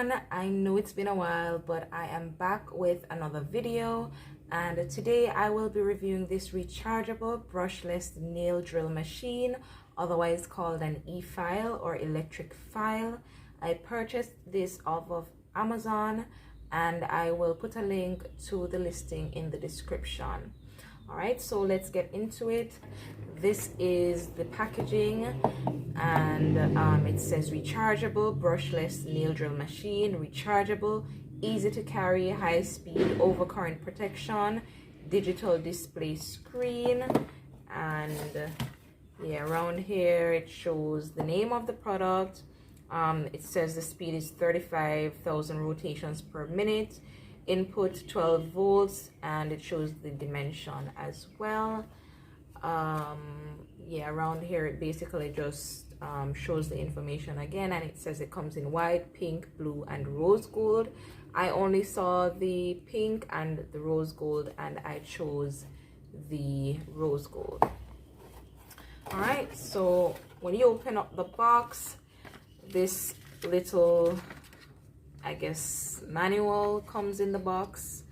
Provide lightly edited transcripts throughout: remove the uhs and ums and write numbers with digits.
everyone, I know it's been a while, but I am back with another video, and today I will be reviewing this rechargeable brushless nail drill machine, otherwise called an e-file or electric file. I purchased this off of Amazon, and I will put a link to the listing in the description. Alright, so let's get into it. This is the packaging, and it says rechargeable brushless nail drill machine, rechargeable, easy to carry, high speed overcurrent protection, digital display screen, and yeah, around here it shows the name of the product. It says the speed is 35,000 rotations per minute, input 12 volts, and it shows the dimension as well. Yeah, around here it basically just shows the information again, and it says it comes in white, pink, blue, and rose gold. I only saw the pink and the rose gold, and I chose the rose gold. All right, so when you open up the box, this little, I guess, manual comes in the box,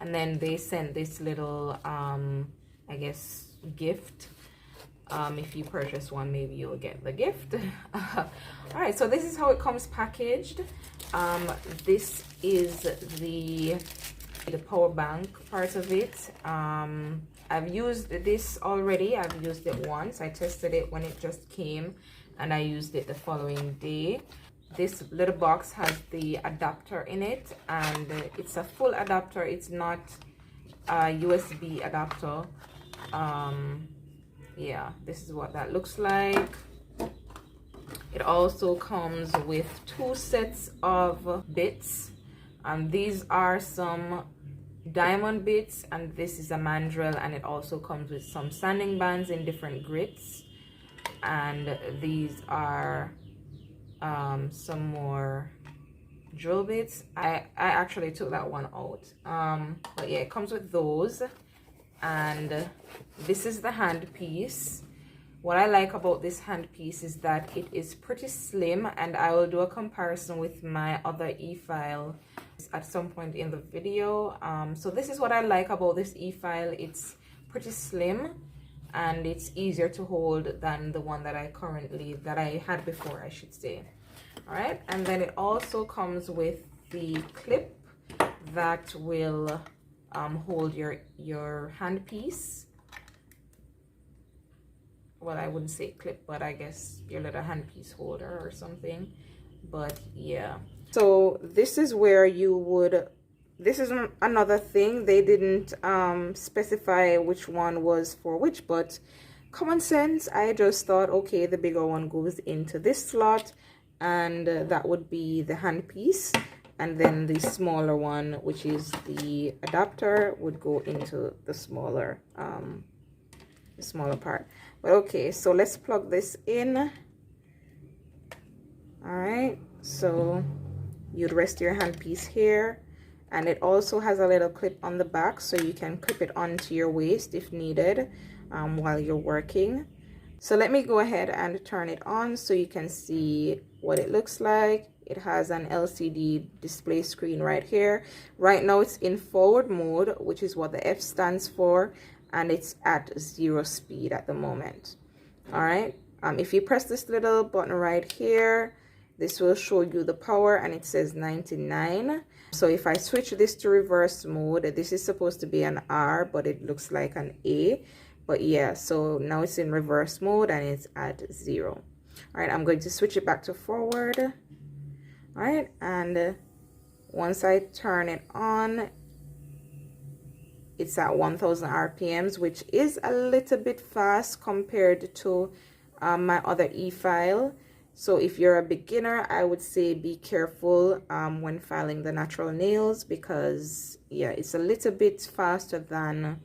and then they sent this little I guess gift. If you purchase one, maybe you'll get the gift. All right, so this is how it comes packaged. This is the power bank part of it. I've used this already. I've used it once. I tested it when it just came, and I used it the following day. This little box has the adapter in it, and it's a full adapter. It's not a USB adapter. Yeah, this is what that looks like. It also comes with 2 sets of bits, and these are some diamond bits, and this is a mandrel, and it also comes with some sanding bands in different grits, and these are some more drill bits. I actually took that one out, but yeah, it comes with those. And this is the handpiece. What I like about this handpiece is that it is pretty slim, and I will do a comparison with my other e-file at some point in the video. So this is what I like about this e-file. It's pretty slim, and it's easier to hold than the one that I had before, I should say. All right, and then it also comes with the clip that will hold your handpiece. Well, I wouldn't say clip, but I guess your little handpiece holder or something. But yeah, so this is where you would, this is another thing, they didn't specify which one was for which, but common sense, I just thought, okay, the bigger one goes into this slot, and that would be the handpiece, and then the smaller one, which is the adapter, would go into the smaller part. But okay, so let's plug this in. All right, so you'd rest your handpiece here, and it also has a little clip on the back, so you can clip it onto your waist if needed while you're working. So let me go ahead and turn it on so you can see what it looks like. It has an LCD display screen right here. Right now it's in forward mode, which is what the F stands for, and it's at 0 speed at the moment. All right, if you press this little button right here, this will show you the power, and it says 99. So if I switch this to reverse mode, this is supposed to be an R, but it looks like an A. But yeah, so now it's in reverse mode and it's at 0. All right, I'm going to switch it back to forward. All right, and once I turn it on, it's at 1000 RPMs, which is a little bit fast compared to my other e-file. So if you're a beginner, I would say be careful when filing the natural nails, because yeah, it's a little bit faster than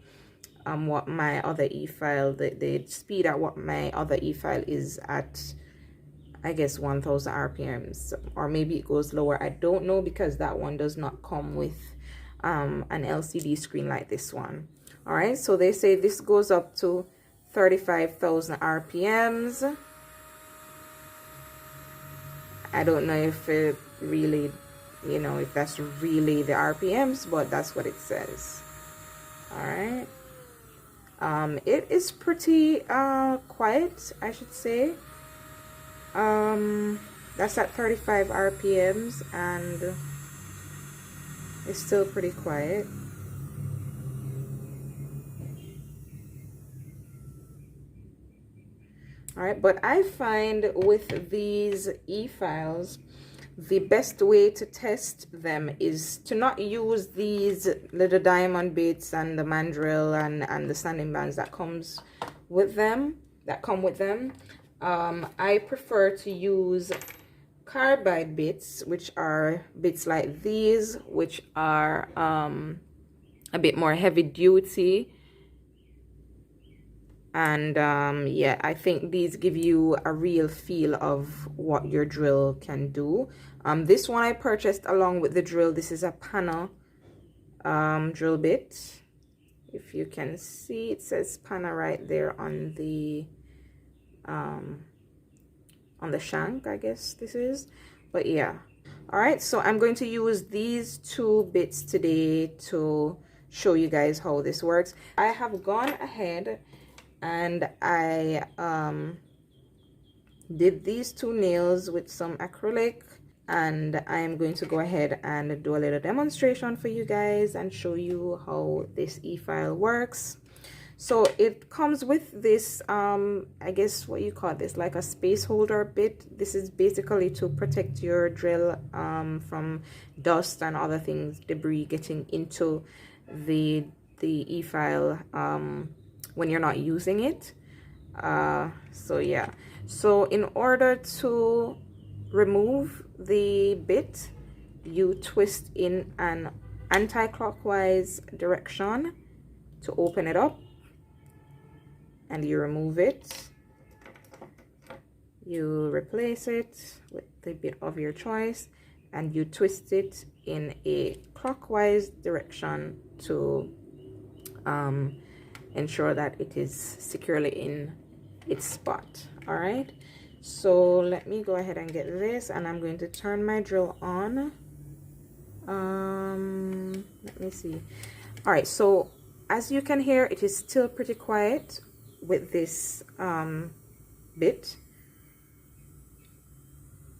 what my other e-file, the speed at what my other e-file is at, I guess 1000 RPMs, or maybe it goes lower. I don't know, because that one does not come with an LCD screen like this one. All right, so they say this goes up to 35,000 RPMs. I don't know if really, you know, if that's really the RPMs, but that's what it says. All right. It is pretty quiet, I should say. That's at 35 RPMs, and it's still pretty quiet. All right, but I find with these e-files, the best way to test them is to not use these little diamond bits and the mandrel and the sanding bands that come with them. I prefer to use carbide bits, which are bits like these, which are a bit more heavy duty. And yeah, I think these give you a real feel of what your drill can do. This one I purchased along with the drill. This is a Pana drill bit. If you can see, it says Pana right there on the shank, I guess this is. But yeah, all right, so I'm going to use these two bits today to show you guys how this works. I have gone ahead and I did these two nails with some acrylic, and I'm going to go ahead and do a little demonstration for you guys and show you how this e-file works. So it comes with this I guess what you call this, like a space holder bit. This is basically to protect your drill from dust and other things, debris getting into the e-file when you're not using it. So yeah, so in order to remove the bit, you twist in an anti-clockwise direction to open it up, and you remove it. You replace it with the bit of your choice, and you twist it in a clockwise direction to ensure that it is securely in its spot. All right, so let me go ahead and get this, and I'm going to turn my drill on. Let me see. All right, so as you can hear, it is still pretty quiet with this bit.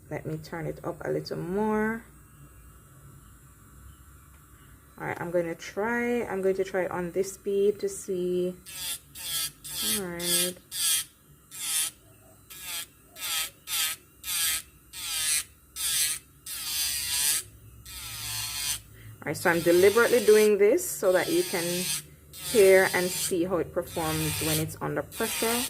Let me turn it up a little more. All right, I'm going to try on this speed to see. All right. All right, so I'm deliberately doing this so that you can hear and see how it performs when it's under pressure.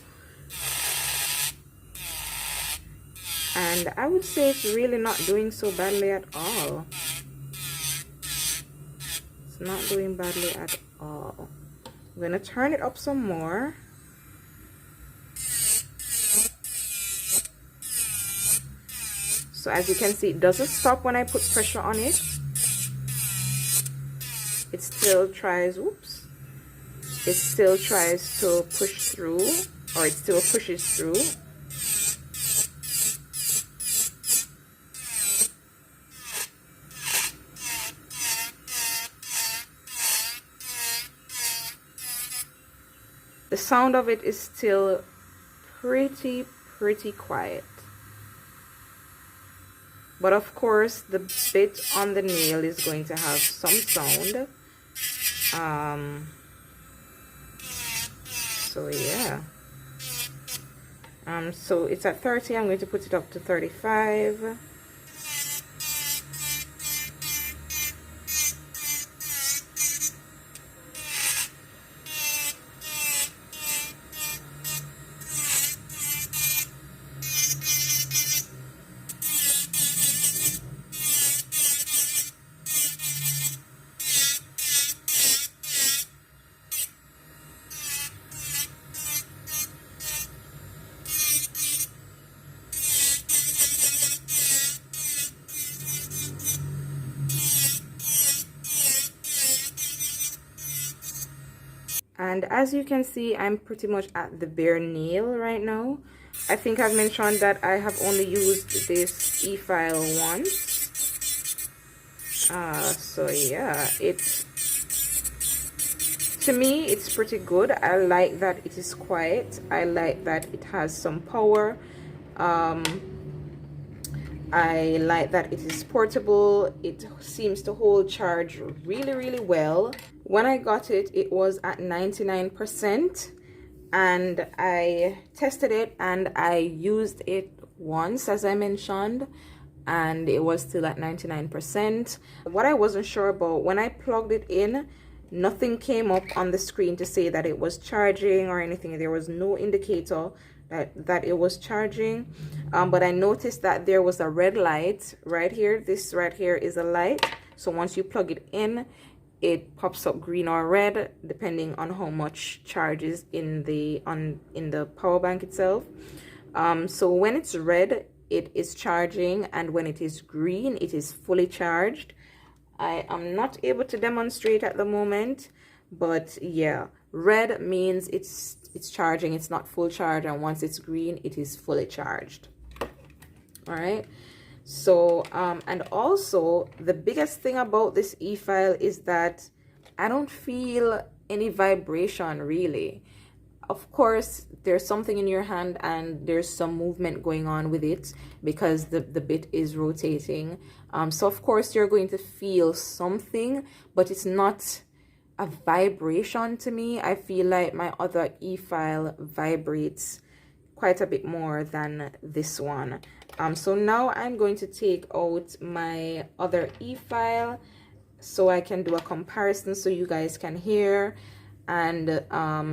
And I would say it's really not doing so badly at all. It's not doing badly at all. I'm gonna turn it up some more. So as you can see, it doesn't stop when I put pressure on it. It still tries, it still tries to push through, or it still pushes through. The sound of it is still pretty quiet. But of course, the bit on the nail is going to have some sound. So yeah. So it's at 30. I'm going to put it up to 35. And as you can see, I'm pretty much at the bare nail right now. I think I've mentioned that I have only used this e-file once. So yeah, it's, to me, it's pretty good. I like that it is quiet. I like that it has some power. I like that it is portable. It seems to hold charge really well. When I got it, it was at 99%, and I tested it and I used it once, as I mentioned, and it was still at 99%. What I wasn't sure about, when I plugged it in, nothing came up on the screen to say that it was charging or anything. There was no indicator that it was charging, but I noticed that there was a red light right here. This right here is a light, so once you plug it in, it pops up green or red depending on how much charge is in the power bank itself. So when it's red, it is charging, and when it is green, it is fully charged. I am not able to demonstrate at the moment, but yeah, red means it's charging, it's not full charge, and once it's green, it is fully charged. All right. So and also the biggest thing about this e-file is that I don't feel any vibration really. Of course, there's something in your hand and there's some movement going on with it because the bit is rotating. So of course you're going to feel something, but it's not a vibration to me. I feel like my other e-file vibrates quite a bit more than this one. So now I'm going to take out my other e-file so I can do a comparison so you guys can hear and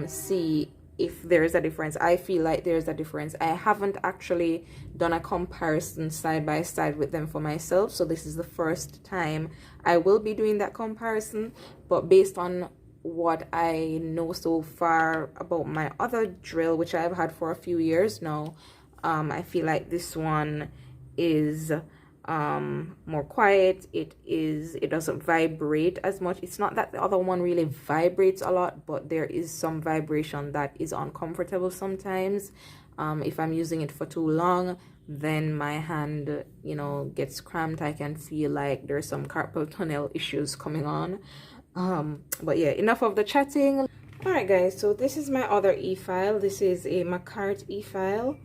see if there's a difference. I feel like there's a difference. I haven't actually done a comparison side by side with them for myself, so this is the first time I will be doing that comparison. But based on what I know so far about my other drill, which I've had for a few years now, I feel like this one is more quiet. It doesn't vibrate as much. It's not that the other one really vibrates a lot, but there is some vibration that is uncomfortable sometimes. If I'm using it for too long, then my hand, you know, gets cramped. I can feel like there's some carpal tunnel issues coming on. But yeah, enough of the chatting. All right guys, so this is my other e-file. This is a Macart e-file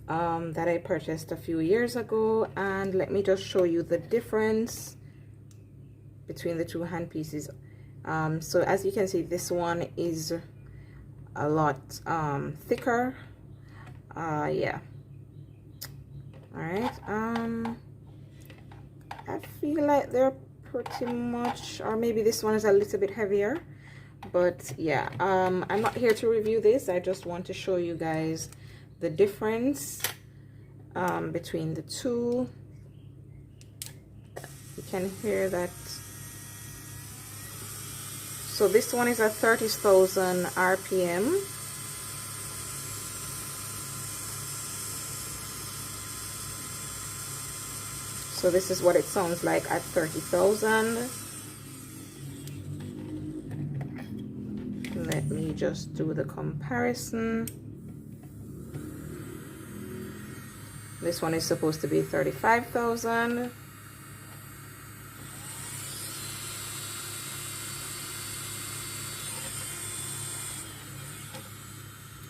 that I purchased a few years ago, and let me just show you the difference between the two hand pieces. So as you can see, this one is a lot thicker. Yeah. All right. I feel like they're pretty much, or maybe this one is a little bit heavier, but yeah, I'm not here to review this. I just want to show you guys the difference between the two. You can hear that. So this one is at 30,000 RPM. So this is what it sounds like at 30,000. Let me just do the comparison. This one is supposed to be 35,000.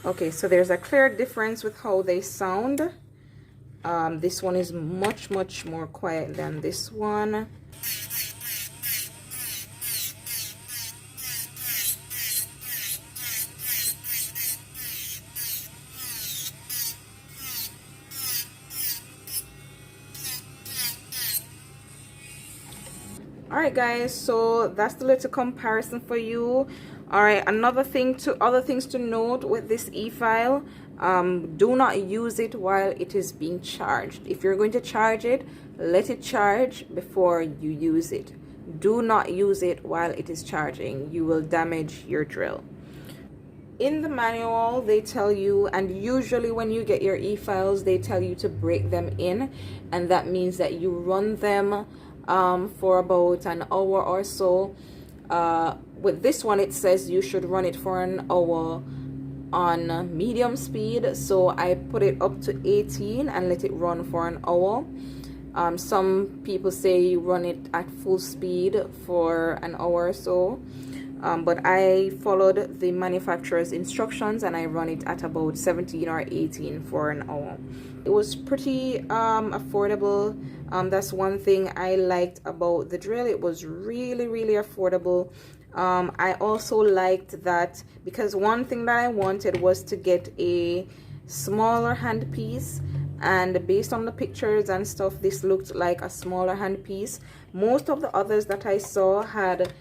Okay, so there's a clear difference with how they sound. This one is much more quiet than this one. All right guys, so that's the little comparison for you. All right, other things to note with this e-file, do not use it while it is being charged. If you're going to charge it, let it charge before you use it. Do not use it while it is charging. You will damage your drill. In the manual, they tell you, and usually when you get your e-files, they tell you to break them in, and that means that you run them for about an hour or so. With this one, it says you should run it for an hour on medium speed, so I put it up to 18 and let it run for an hour. Some people say you run it at full speed for an hour or so, but I followed the manufacturer's instructions and I run it at about 17 or 18 for an hour. It was pretty affordable. That's one thing I liked about the drill. It was really, really affordable. I also liked that because one thing that I wanted was to get a smaller handpiece, and based on the pictures and stuff, this looked like a smaller handpiece. Most of the others that I saw had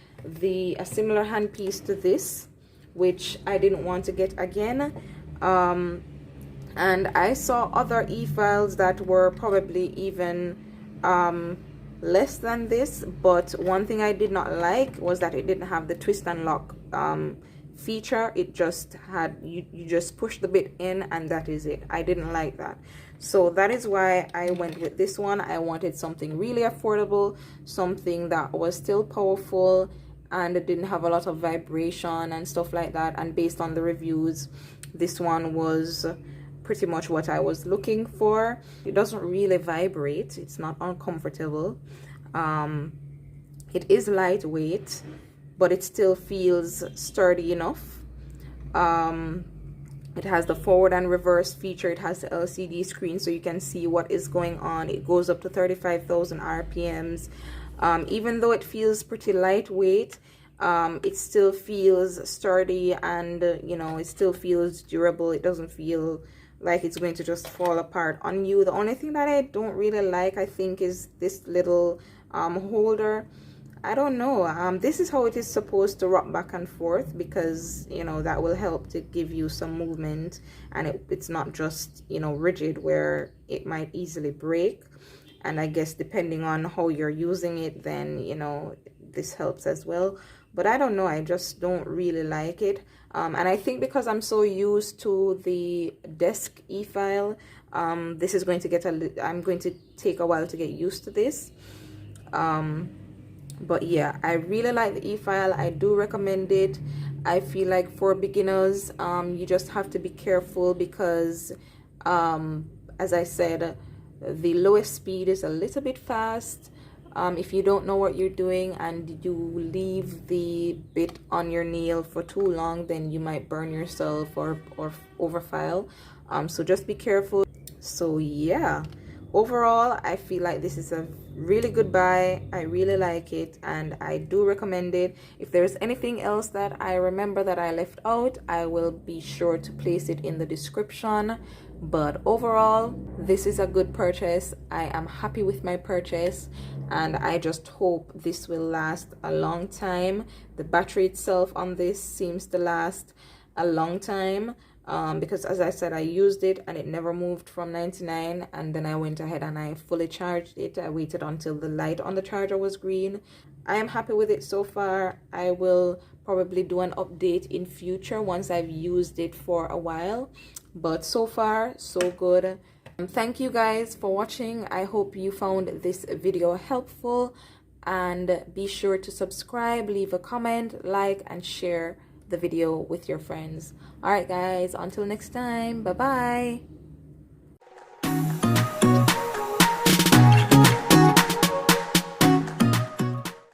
a similar handpiece to this, which I didn't want to get again. And I saw other e-files that were probably even less than this, but one thing I did not like was that it didn't have the twist and lock feature. It just had you just push the bit in and that is it. I didn't like that, so that is why I went with this one. I wanted something really affordable, something that was still powerful and it didn't have a lot of vibration and stuff like that, and based on the reviews, this one was pretty much what I was looking for. It doesn't really vibrate, it's not uncomfortable. It is lightweight, but it still feels sturdy enough. It has the forward and reverse feature. It has the LCD screen so you can see what is going on. It goes up to 35,000 RPMs. Even though it feels pretty lightweight, it still feels sturdy, and you know, it still feels durable. It doesn't feel like it's going to just fall apart on you. The only thing that I don't really like, I think, is this little holder. I don't know, this is how it is supposed to rock back and forth, because you know that will help to give you some movement, and it's not just, you know, rigid where it might easily break. And I guess depending on how you're using it, then you know this helps as well. But I don't know, I just don't really like it. And I think because I'm so used to the desk e-file, this is going to I'm going to take a while to get used to this. But yeah, I really like the e-file. I do recommend it. I feel like for beginners, you just have to be careful because as I said, the lowest speed is a little bit fast. If you don't know what you're doing and you leave the bit on your nail for too long, then you might burn yourself or overfile. So just be careful. So yeah, overall, I feel like this is a really good buy. I really like it and I do recommend it. If there's anything else that I remember that I left out, I will be sure to place it in the description. But overall, this is a good purchase. I am happy with my purchase and I just hope this will last a long time. The battery itself on this seems to last a long time. Because as I said, I used it and it never moved from 99, and then I went ahead and I fully charged it. I waited until the light on the charger was green. I am happy with it so far. I will probably do an update in future once I've used it for a while, but so far so good. Thank you guys for watching. I hope you found this video helpful, and be sure to subscribe, leave a comment, like and share the video with your friends. All right guys, until next time, bye bye.